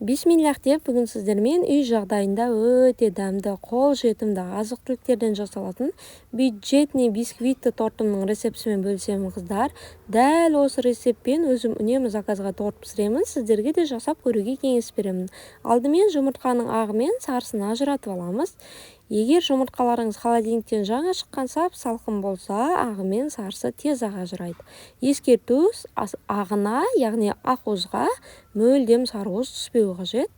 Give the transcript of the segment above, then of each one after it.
Бисмиллах деп бүгін сіздермен үй жағдайында өте дәмді, қол жетімді азық-түліктерден жасалатын бюджетный бисквитті тортымның рецептісімен бөлісемін қыздар. Дәл осы рецептпен өзім үнемі заказға торт пісіремін, сіздерге де жасап көруге кеңес беремін. Алдымен жұмыртқаның ағы мен сарысын ажыратып аламыз. Егер жұмыртқаларыңыз холодильниктен жаңа шыққан сап-салқын болса, ағы мен сарысы тез ажырайды. Ескерту, ағына, яғни ақуызға мүлдем сарыуыз түспеуі қажет.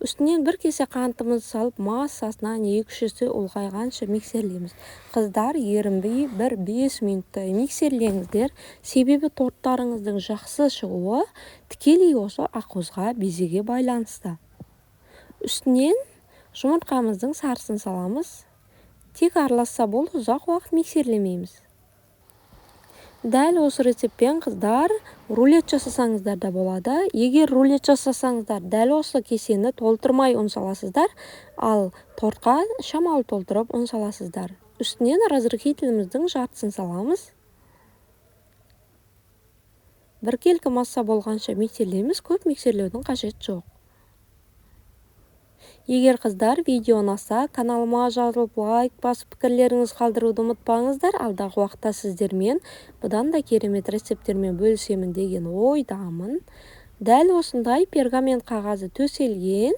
Үстінен бір кесе қантымызды салып, массасынан 2-3 есе ұлғайғанша миксерлейміз. Қыздар, ерінбей 1-5 минуттай миксерлеңіздер, себебі торттарыңыздың жақсы шығуы тікелей осы ақуызға, безеге байланысты. Үстінен жұмыртқамыздың сарысын саламыз. Тек араласса болды, ұзақ уақыт миксерлемейміз. Дәл осы рецептпен қыздар рулет жасасаңыздар да болады. Егер рулет жасасаңыздар, дәл осы кесені толтырмай ұн саласыздар, ал тортқа шамалы толтырып ұн саласыздар. Үстінен разрыхителіміздің жартысын саламыз. Біркелкі масса болғанша миксерлейміз, көп миксерлеудің қажет жоқ. Егер қыздар видео ұнаса, каналыма жазылып лайк басып пікірлеріңіз қалдыруды ұмытпаңыздар. Алдағы уақытта сіздермен бұдан да керемет рецепттермен бөлісемін деген ойдамын. Дәл осындай пергамент қағазы төселген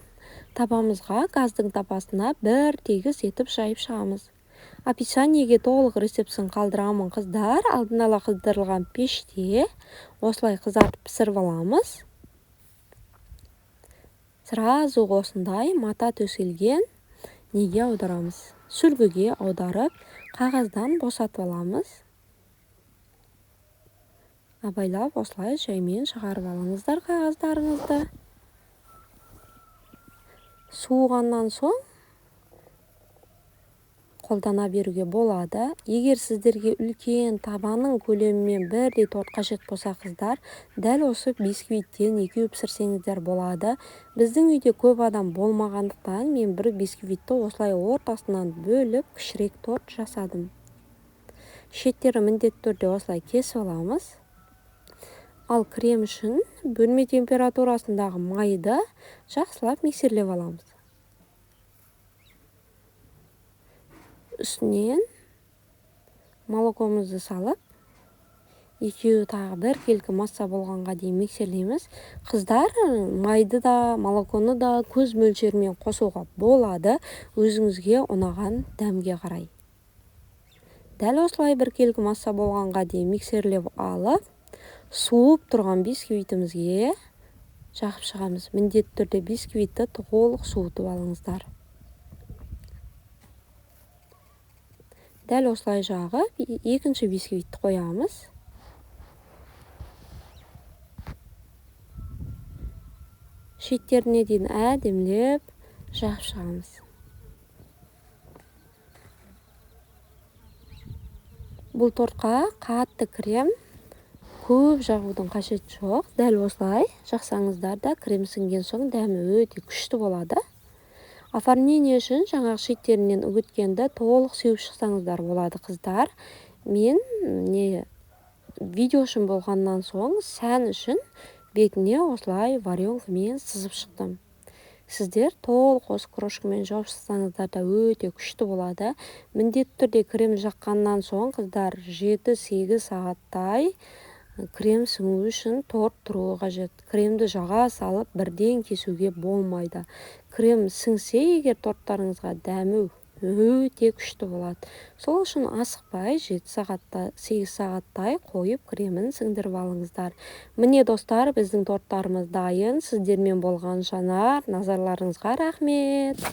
табамызға газдың тапасына бір тегіс етіп жайып шығамыз. Описаниеге толық рецептісін қалдырамын қыздар. Алдын ала қыздырылған пеште осылай қызартып пісіріп аламыз. Сразу осындай мата төселген неге аударамыз? Сүлгіге аударып, қағаздан босатып аламыз. Абайлап осылай жаймен шығарып алыңыздар қағаздарыңызды. Суығаннан соң қолдана беруге болады. Егер сіздерге үлкен табаның көлемімен бірдей торт қажет болса қыздар, дәл осы бисквиттен 2 пісірсеңіздер болады. Біздің үйде көп адам болмағандықтан мен бір бисквитті осылай ортасынан бөліп кішірек торт жасадым. Шеттері міндетті түрде осылай кесіп аламыз. Ал крем үшін бөлме температурасындағы майды жақсылап миксерлеп аламыз. Үстінен молокомызды салып, екеуі тағы біркелкі масса болғанға дейін миксерлейміз. Қыздар, майды да, молоконы да көз мөлшерімен қосуға болады, өзіңізге ұнаған дәмге қарай. Дәл осылай біркелкі масса болғанға дейін миксерлеп алып, суып тұрған бисквитімізге жақып шығамыз. Міндетті түрде бисквитті толық суытып алыңыздар. Дәл осылай жағып, екінші бисквитті қоямыз. Шеттеріне дейін әдемілеп жағып шығамыз. Бұл тортқа қатты крем көп жағудың қажет жоқ. Дәл осылай жақсаңыздар да крем сіңген соң дәмі өте күшті болады. Оформление үшін жаңағы шеттерінен үгіткенді толық сеуіп шықсаңыздар болады қыздар. Мен видео үшін болғаннан соң сән үшін бетіне осылай варенкамен сызып шықтым. Сіздер толық осы крошкамен жауып шықсаңыздар да өте күшті болады. Міндетті түрде крем жаққаннан соң қыздар 7-8 сағаттай крем сіңу үшін торт тұруы қажет. Кремді жаға салып бірден кесуге болмайды. Крем сіңсе егер торттарыңызға дәмі өте күшті болады. Сол үшін асықпай 7-8 сағаттай қойып кремін сіңдіріп алыңыздар. Міне достар, біздің торттарымыз дайын. Сіздермен болған Жанар, назарларыңызға рахмет.